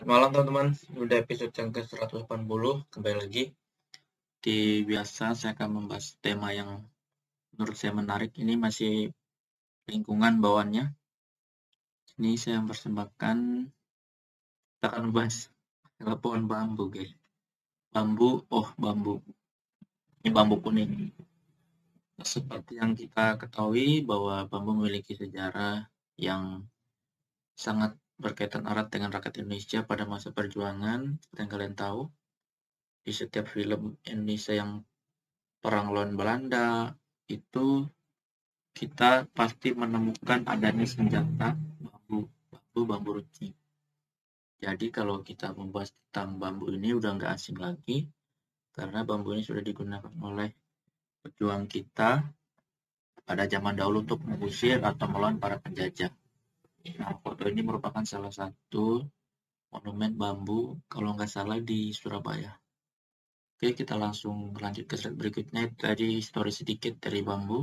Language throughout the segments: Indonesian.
Malam teman-teman, udah episode yang ke-180, kembali lagi. Biasa saya akan membahas tema yang menurut saya menarik. Ini masih lingkungan bawaannya. Ini saya mempersembahkan, kita akan membahas pohon bambu guys. Bambu. Ini bambu kuning. Seperti yang kita ketahui bahwa bambu memiliki sejarah yang sangat berkaitan erat dengan rakyat Indonesia pada masa perjuangan. Seperti yang kalian tahu, di setiap film Indonesia yang perang lawan Belanda itu kita pasti menemukan adanya senjata bambu runcing. Jadi kalau kita membahas tentang bambu ini udah nggak asing lagi, karena bambu ini sudah digunakan oleh pejuang kita pada zaman dahulu untuk mengusir atau melawan para penjajah. Nah, foto ini merupakan salah satu monumen bambu, kalau nggak salah di Surabaya. Oke, kita langsung lanjut ke slide berikutnya. Tadi story sedikit dari bambu.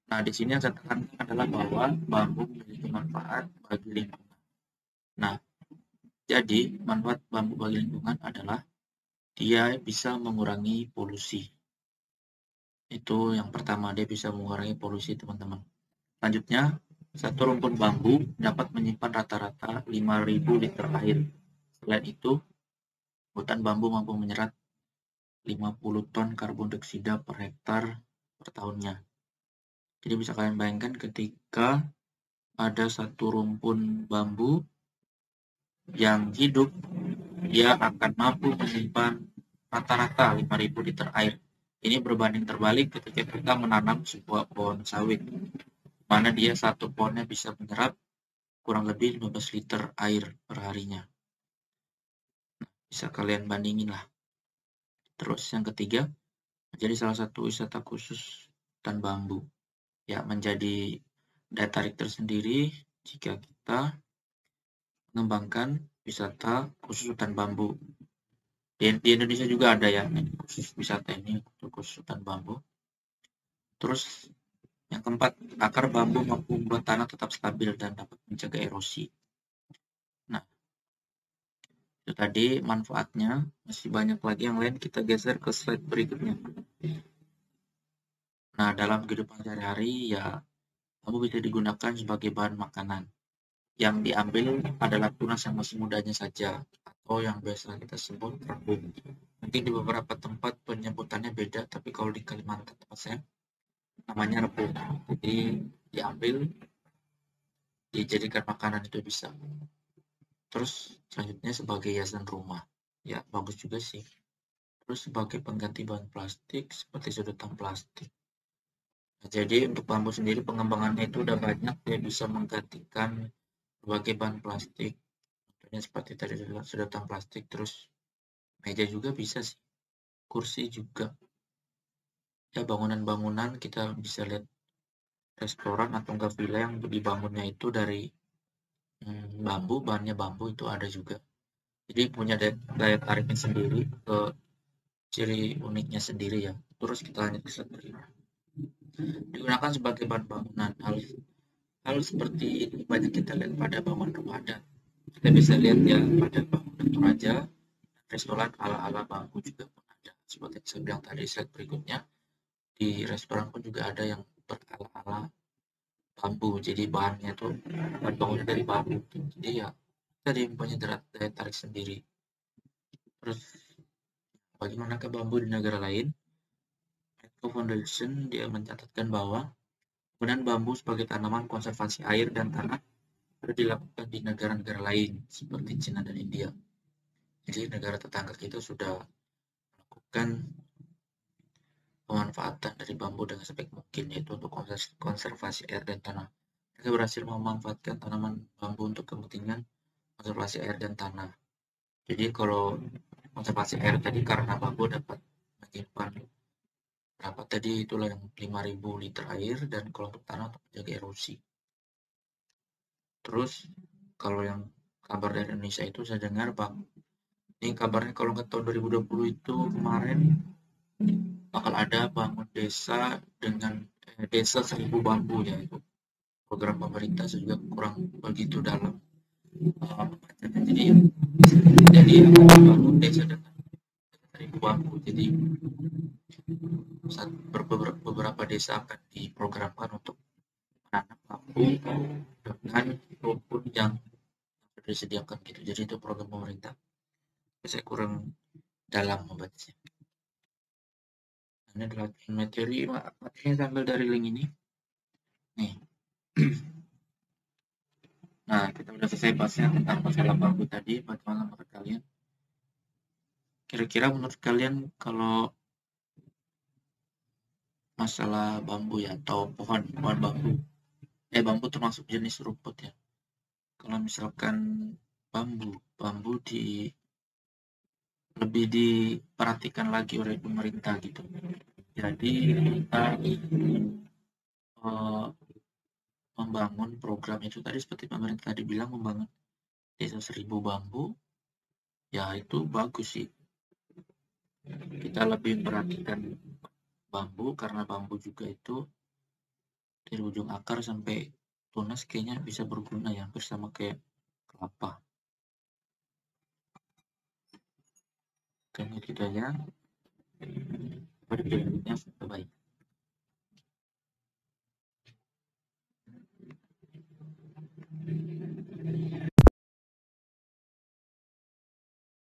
Nah, di sini yang saya tekankan adalah bahwa bambu memiliki manfaat bagi lingkungan. Nah, jadi manfaat bambu bagi lingkungan adalah dia bisa mengurangi polusi. Itu yang pertama, dia bisa mengurangi polusi, teman-teman. Selanjutnya, satu rumpun bambu dapat menyimpan rata-rata 5.000 liter air. Selain itu, hutan bambu mampu menyerap 50 ton karbon dioksida per hektar per tahunnya. Jadi bisa kalian bayangkan ketika ada satu rumpun bambu yang hidup, dia akan mampu menyimpan rata-rata 5.000 liter air. Ini berbanding terbalik ketika kita menanam sebuah pohon sawit, mana dia satu pohonnya bisa menyerap kurang lebih 15 liter air per harinya. Bisa kalian bandingin lah. Terus yang ketiga, menjadi salah satu wisata khusus hutan bambu. Ya, menjadi daya tarik tersendiri jika kita mengembangkan wisata khusus hutan bambu. Di Indonesia juga ada ya khusus wisata ini, khusus hutan bambu. Terus yang keempat, akar bambu mampu membuat tanah tetap stabil dan dapat mencegah erosi. Nah, itu tadi manfaatnya. Masih banyak lagi yang lain, kita geser ke slide berikutnya. Nah, dalam kehidupan sehari-hari ya bambu bisa digunakan sebagai bahan makanan. Yang diambil adalah tunas yang masih mudanya saja, atau yang biasa kita sebut rebung. Mungkin di beberapa tempat penyebutannya beda, tapi kalau di Kalimantan tempat saya namanya rebung. Jadi diambil, dijadikan makanan itu bisa. Terus selanjutnya sebagai hiasan rumah. Ya, bagus juga sih. Terus sebagai pengganti bahan plastik seperti sedotan plastik. Nah, jadi untuk bambu sendiri pengembangannya itu udah banyak, dia bisa menggantikan berbagai bahan plastik. Contohnya seperti tadi sedotan plastik, terus meja juga bisa sih. Kursi juga. Ya, bangunan-bangunan kita bisa lihat restoran atau enggak villa yang dibangunnya itu dari bambu, bahannya bambu itu ada juga. Jadi punya daya tariknya sendiri, ke ciri uniknya sendiri ya. Terus kita lanjut ke slide berikutnya. Digunakan sebagai bahan bangunan. Hal seperti ini banyak kita lihat pada bangunan rumah adat. Kita bisa lihat ya pada bangunan Toraja, restoran ala-ala bambu juga pun ada. Seperti yang saya bilang tadi, slide berikutnya, di restoran pun juga ada yang berala-ala bambu. Jadi bahannya tuh bahan bangunan dari bambu. Jadi ya tadi punya daya tarik sendiri. Terus bagaimana ke bambu di negara lain? Eco Foundation dia mencatatkan bahwa penggunaan bambu sebagai tanaman konservasi air dan tanah sudah dilakukan di negara-negara lain seperti Cina dan India. Jadi negara tetangga kita sudah melakukan pemanfaatan dari bambu dengan sebaik mungkin, yaitu untuk konservasi air dan tanah. Mereka berhasil memanfaatkan tanaman bambu untuk kepentingan konservasi air dan tanah. Jadi kalau konservasi air tadi karena bambu dapat menyimpan berapa tadi itulah yang 5.000 liter air, dan kalau untuk tanah untuk menjaga erosi. Terus kalau yang kabar dari Indonesia itu saya dengar bang, ini kabarnya kalau nggak tahun 2020 itu kemarin bakal ada bangun desa dengan desa 1.000 bambu ya, itu program pemerintah. Saya juga kurang begitu dalam jadi membangun desa dengan 1.000 bambu. Jadi beberapa desa akan diprogramkan untuk menanam bambu dengan rumput yang sudah disediakan gitu. Jadi itu program pemerintah. Saya kurang dalam membacanya. Ini adalah materi materinya sambil dari link ini. Nih. Nah, kita udah selesai bahasnya tentang masalah bambu tadi. Bagaimana menurut kalian? Kira-kira menurut kalian kalau masalah bambu ya, atau pohon bambu, bambu termasuk jenis rumput ya. Kalau misalkan bambu lebih diperhatikan lagi oleh pemerintah gitu. Jadi kita membangun program itu tadi seperti pemerintah tadi bilang, membangun desa 1.000 bambu, ya itu bagus sih. Kita lebih perhatikan bambu karena bambu juga itu dari ujung akar sampai tunas kayaknya bisa berguna ya, bersama kayak kelapa. Oke, gitu aja. Pada videonya, bye-bye.